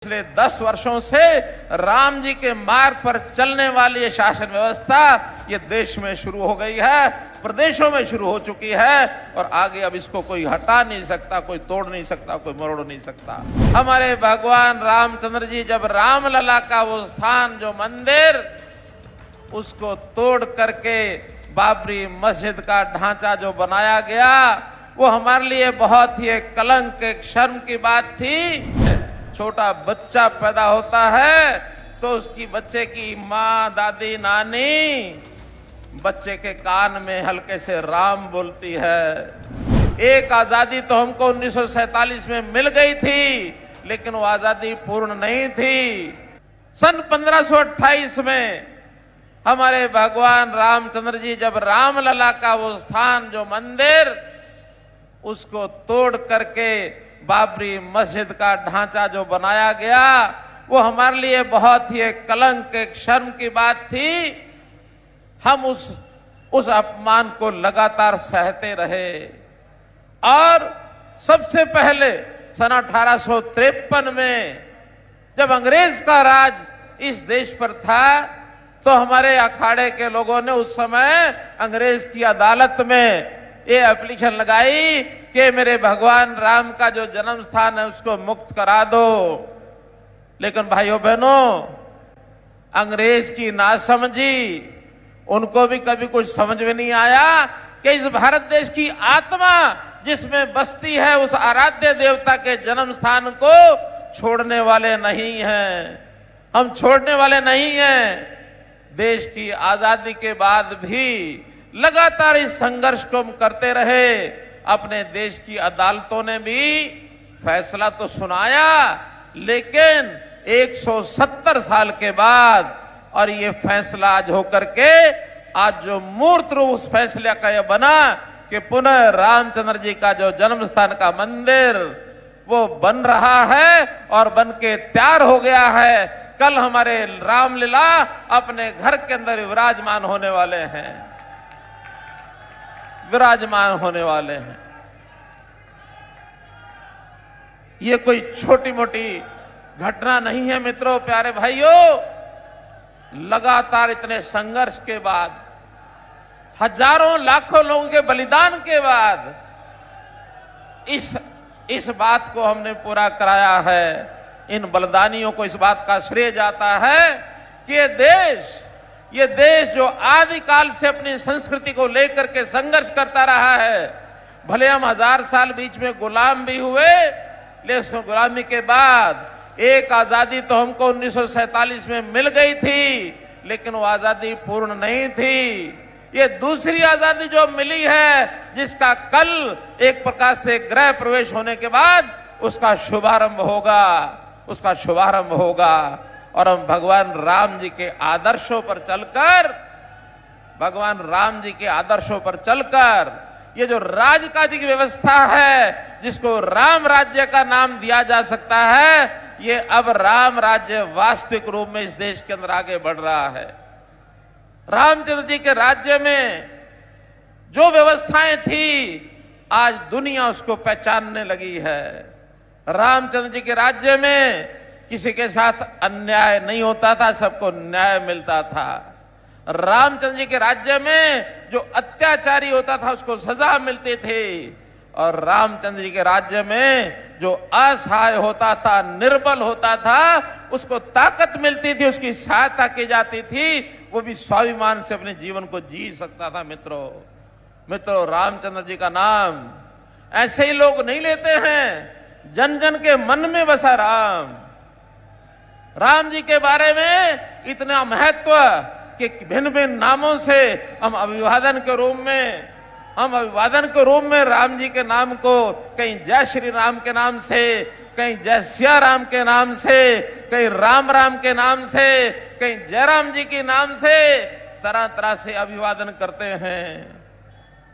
पिछले 10 वर्षों से राम जी के मार्ग पर चलने वाली ये शासन व्यवस्था ये देश में शुरू हो गई है, प्रदेशों में शुरू हो चुकी है और आगे अब इसको कोई हटा नहीं सकता, कोई तोड़ नहीं सकता, कोई मरोड़ नहीं सकता। हमारे भगवान रामचंद्र जी जब रामलला का वो स्थान जो मंदिर उसको तोड़ करके बाबरी मस्जिद का ढांचा जो बनाया गया वो हमारे लिए बहुत ही एक कलंक, एक शर्म की बात थी। छोटा बच्चा पैदा होता है तो उसकी बच्चे की माँ, दादी, नानी बच्चे के कान में हल्के से राम बोलती है। एक आजादी तो हमको 1947 में मिल गई थी, लेकिन वो आजादी पूर्ण नहीं थी। सन 1528 में हमारे भगवान रामचंद्र जी जब रामलला का वो स्थान जो मंदिर उसको तोड़ करके बाबरी मस्जिद का ढांचा जो बनाया गया वो हमारे लिए बहुत ही एक कलंक, एक शर्म की बात थी। हम उस अपमान को लगातार सहते रहे और सबसे पहले सन 1853 में जब अंग्रेज का राज इस देश पर था तो हमारे अखाड़े के लोगों ने उस समय अंग्रेज की अदालत में ये एप्लीकेशन लगाई कि मेरे भगवान राम का जो जन्म स्थान है उसको मुक्त करा दो। लेकिन भाइयों बहनों, अंग्रेज की नासमझी, उनको भी कभी कुछ समझ में नहीं आया कि इस भारत देश की आत्मा जिसमें बसती है उस आराध्य देवता के जन्म स्थान को छोड़ने वाले नहीं हैं। हम छोड़ने वाले नहीं हैं। देश की आजादी के बाद भी लगातार इस संघर्ष को हम करते रहे। अपने देश की अदालतों ने भी फैसला तो सुनाया, लेकिन 170 साल के बाद और ये फैसला आज होकर के आज जो मूर्त रूप उस फैसले का यह बना कि पुनः रामचंद्र जी का जो जन्म स्थान का मंदिर वो बन रहा है और बन के तैयार हो गया है। कल हमारे रामलीला अपने घर के अंदर विराजमान होने वाले हैं, विराजमान होने वाले हैं। ये कोई छोटी मोटी घटना नहीं है मित्रों, प्यारे भाइयों। लगातार इतने संघर्ष के बाद, हजारों लाखों लोगों के बलिदान के बाद इस बात को हमने पूरा कराया है। इन बलिदानियों को इस बात का श्रेय जाता है कि ये देश जो आदिकाल से अपनी संस्कृति को लेकर के संघर्ष करता रहा है, भले हम 1000 साल बीच में गुलाम भी हुए, लेकिन गुलामी के बाद एक आजादी तो हमको 1947 में मिल गई थी, लेकिन वो आजादी पूर्ण नहीं थी। ये दूसरी आजादी जो मिली है, जिसका कल एक प्रकार से गृह प्रवेश होने के बाद उसका शुभारंभ होगा, उसका शुभारंभ होगा। और हम भगवान राम जी के आदर्शों पर चलकर, भगवान राम जी के आदर्शों पर चलकर ये जो राजकाज की व्यवस्था है, जिसको राम राज्य का नाम दिया जा सकता है, ये अब राम राज्य वास्तविक रूप में इस देश के अंदर आगे बढ़ रहा है। रामचंद्र जी के राज्य में जो व्यवस्थाएं थी, आज दुनिया उसको पहचानने लगी है। रामचंद्र जी के राज्य में किसी के साथ अन्याय नहीं होता था, सबको न्याय मिलता था। रामचंद्र जी के राज्य में जो अत्याचारी होता था उसको सजा मिलती थी, और रामचंद्र जी के राज्य में जो असहाय होता था, निर्बल होता था, उसको ताकत मिलती थी, उसकी सहायता की जाती थी, वो भी स्वाभिमान से अपने जीवन को जी सकता था। मित्रों, रामचंद्र जी का नाम ऐसे ही लोग नहीं लेते हैं, जन जन के मन में बसा राम जी के बारे में इतना महत्व कि भिन्न भिन्न नामों से हम अभिवादन के रूप में राम जी के नाम को कहीं जय श्री राम के नाम से, कहीं जय सिया राम के नाम से, कहीं राम राम के नाम से, कहीं जयराम जी के नाम से तरह तरह से अभिवादन करते हैं।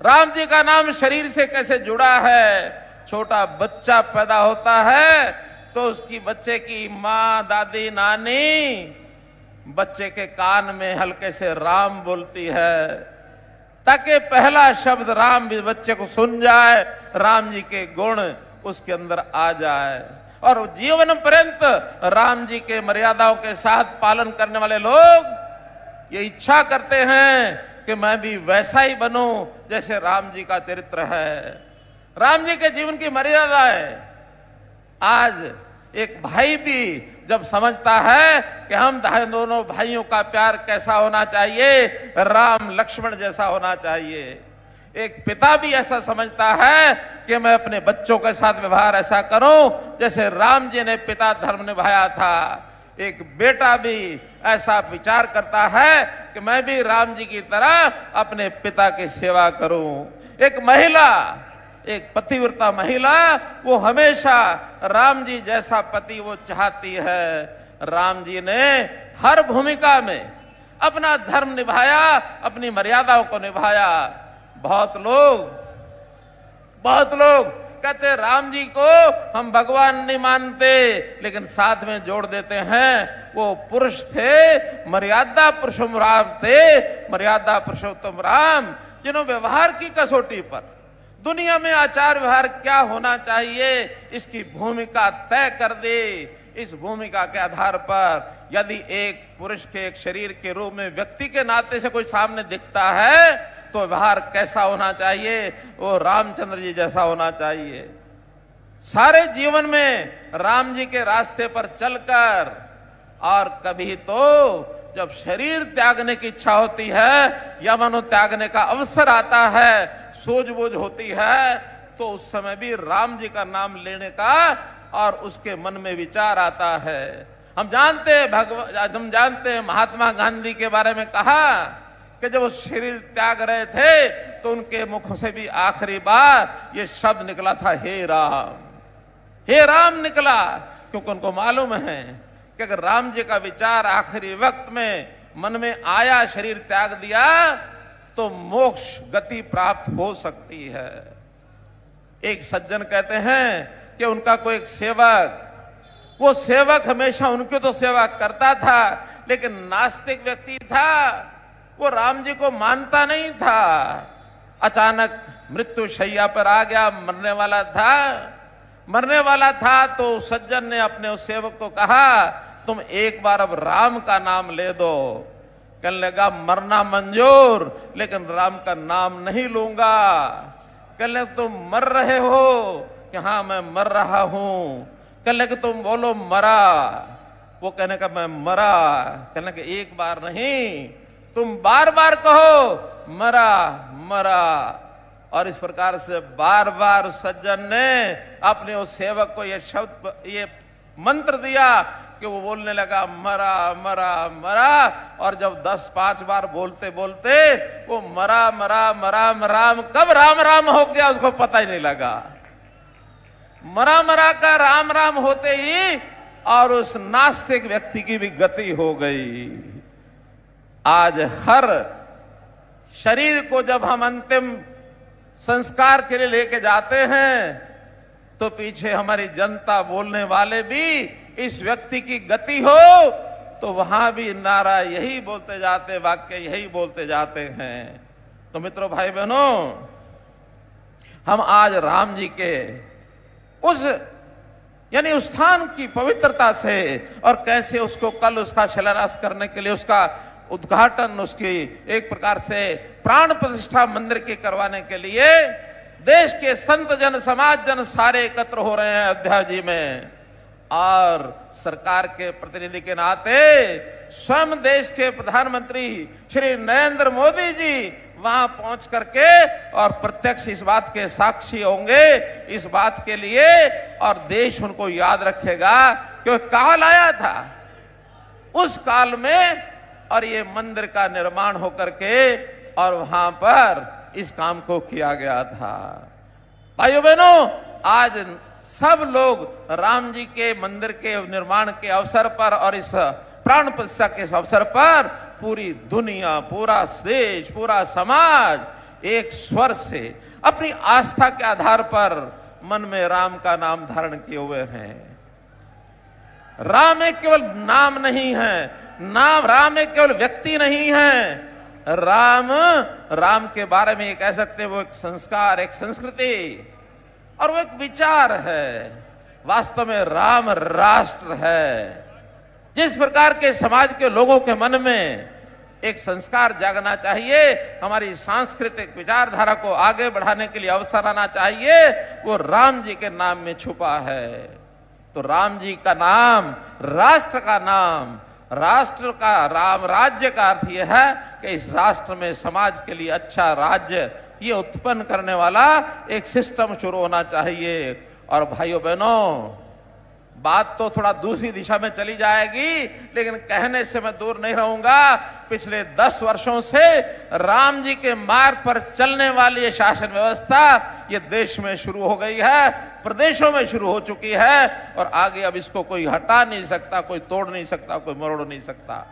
राम जी का नाम शरीर से कैसे जुड़ा है। छोटा बच्चा पैदा होता है तो उसकी बच्चे की माँ, दादी, नानी बच्चे के कान में हल्के से राम बोलती है, ताकि पहला शब्द राम भी बच्चे को सुन जाए, राम जी के गुण उसके अंदर आ जाए। और जीवन पर्यंत राम जी के मर्यादाओं के साथ पालन करने वाले लोग ये इच्छा करते हैं कि मैं भी वैसा ही बनूं जैसे राम जी का चरित्र है, राम जी के जीवन की मर्यादा है। आज एक भाई भी जब समझता है कि हम दोनों भाइयों का प्यार कैसा होना चाहिए, राम लक्ष्मण जैसा होना चाहिए, एक पिता भी ऐसा समझता है कि मैं अपने बच्चों के साथ व्यवहार ऐसा करूं जैसे राम जी ने पिता धर्म निभाया था, एक बेटा भी ऐसा विचार करता है कि मैं भी राम जी की तरह अपने पिता की सेवा करूं। एक महिला, एक पतिव्रता महिला, वो हमेशा राम जी जैसा पति वो चाहती है। राम जी ने हर भूमिका में अपना धर्म निभाया, अपनी मर्यादाओं को निभाया। बहुत लोग कहते राम जी को हम भगवान नहीं मानते, लेकिन साथ में जोड़ देते हैं वो पुरुष थे, मर्यादा पुरुषोत्तम राम थे, मर्यादा पुरुषोत्तम राम, जिन्होंने व्यवहार की कसौटी पर दुनिया में आचार व्यवहार क्या होना चाहिए इसकी भूमिका तय कर दे। इस भूमिका के आधार पर यदि एक पुरुष के एक शरीर के रूप में व्यक्ति के नाते से कोई सामने दिखता है तो व्यवहार कैसा होना चाहिए, वो रामचंद्र जी जैसा होना चाहिए। सारे जीवन में राम जी के रास्ते पर चलकर, और कभी तो जब शरीर त्यागने की इच्छा होती है या मनो त्यागने का अवसर आता है, सूझबूझ होती है, तो उस समय भी राम जी का नाम लेने का और उसके मन में विचार आता है। हम जानते हैं महात्मा गांधी के बारे में कहा कि जब वो शरीर त्याग रहे थे तो उनके मुख से भी आखिरी बार ये शब्द निकला था, हे राम, हे राम निकला, क्योंकि उनको मालूम है कि अगर राम जी का विचार आखिरी वक्त में मन में आया, शरीर त्याग दिया, तो मोक्ष गति प्राप्त हो सकती है। एक सज्जन कहते हैं कि उनका कोई एक सेवक, वो सेवक हमेशा उनकी तो सेवा करता था, लेकिन नास्तिक व्यक्ति था, वो राम जी को मानता नहीं था। अचानक मृत्यु शैया पर आ गया, मरने वाला था तो सज्जन ने अपने उस सेवक को कहा, तुम एक बार अब राम का नाम ले दो। कहने लगा, मरना मंजूर, लेकिन राम का नाम नहीं लूंगा। कहने लगे, तुम मर रहे हो? कि हाँ मैं मर रहा हूं। कहने लगे, तुम बोलो मरा। वो कहने का मैं मरा। कहने लगे, एक बार नहीं, तुम बार बार कहो मरा मरा। और इस प्रकार से बार बार सज्जन ने अपने उस सेवक को ये शब्द, ये मंत्र दिया कि वो बोलने लगा मरा मरा मरा। और जब 10-5 बार बोलते बोलते वो मरा मरा मरा राम, कब राम राम हो गया उसको पता ही नहीं लगा। मरा मरा का राम राम होते ही और उस नास्तिक व्यक्ति की भी गति हो गई। आज हर शरीर को जब हम अंतिम संस्कार के लिए लेके जाते हैं तो पीछे हमारी जनता, बोलने वाले भी इस व्यक्ति की गति हो तो वहां भी नारा यही बोलते जाते, वाक्य यही बोलते जाते हैं। तो मित्रों, भाई बहनों, हम आज राम जी के उस यानी उस स्थान की पवित्रता से और कैसे उसको कल उसका शिलान्यास करने के लिए, उसका उद्घाटन, उसकी एक प्रकार से प्राण प्रतिष्ठा मंदिर की करवाने के लिए देश के संत जन, समाज जन सारे एकत्र हो रहे हैं अयोध्या जी में। और सरकार के प्रतिनिधि के नाते स्वयं देश के प्रधानमंत्री श्री नरेंद्र मोदी जी वहां पहुंच करके और प्रत्यक्ष इस बात के साक्षी होंगे, इस बात के लिए, और देश उनको याद रखेगा कि काल आया था उस काल में और ये मंदिर का निर्माण होकर के और वहां पर इस काम को किया गया था। भाइयों बहनों, आज सब लोग राम जी के मंदिर के निर्माण के अवसर पर और इस प्राण प्रतिष्ठा के अवसर पर पूरी दुनिया, पूरा देश, पूरा समाज एक स्वर से अपनी आस्था के आधार पर मन में राम का नाम धारण किए हुए हैं। राम एक केवल नाम नहीं है, नाम राम एक केवल व्यक्ति नहीं है। राम के बारे में ये कह सकते हैं वो एक संस्कार, एक संस्कृति और वो एक विचार है वास्तव में राम राष्ट्र है। जिस प्रकार के समाज के लोगों के मन में एक संस्कार जागना चाहिए, हमारी सांस्कृतिक विचारधारा को आगे बढ़ाने के लिए अवसर आना चाहिए, वो राम जी के नाम में छुपा है। तो राम जी का नाम, राष्ट्र का नाम, राष्ट्र का राम राज्य का अर्थ यह है कि इस राष्ट्र में समाज के लिए अच्छा राज्य ये उत्पन्न करने वाला एक सिस्टम शुरू होना चाहिए। और भाइयों बहनों, बात तो थोड़ा दूसरी दिशा में चली जाएगी, लेकिन कहने से मैं दूर नहीं रहूंगा। पिछले 10 वर्षों से राम जी के मार्ग पर चलने वाली ये शासन व्यवस्था ये देश में शुरू हो गई है, प्रदेशों में शुरू हो चुकी है, और आगे अब इसको कोई हटा नहीं सकता, कोई तोड़ नहीं सकता, कोई मरोड़ नहीं सकता।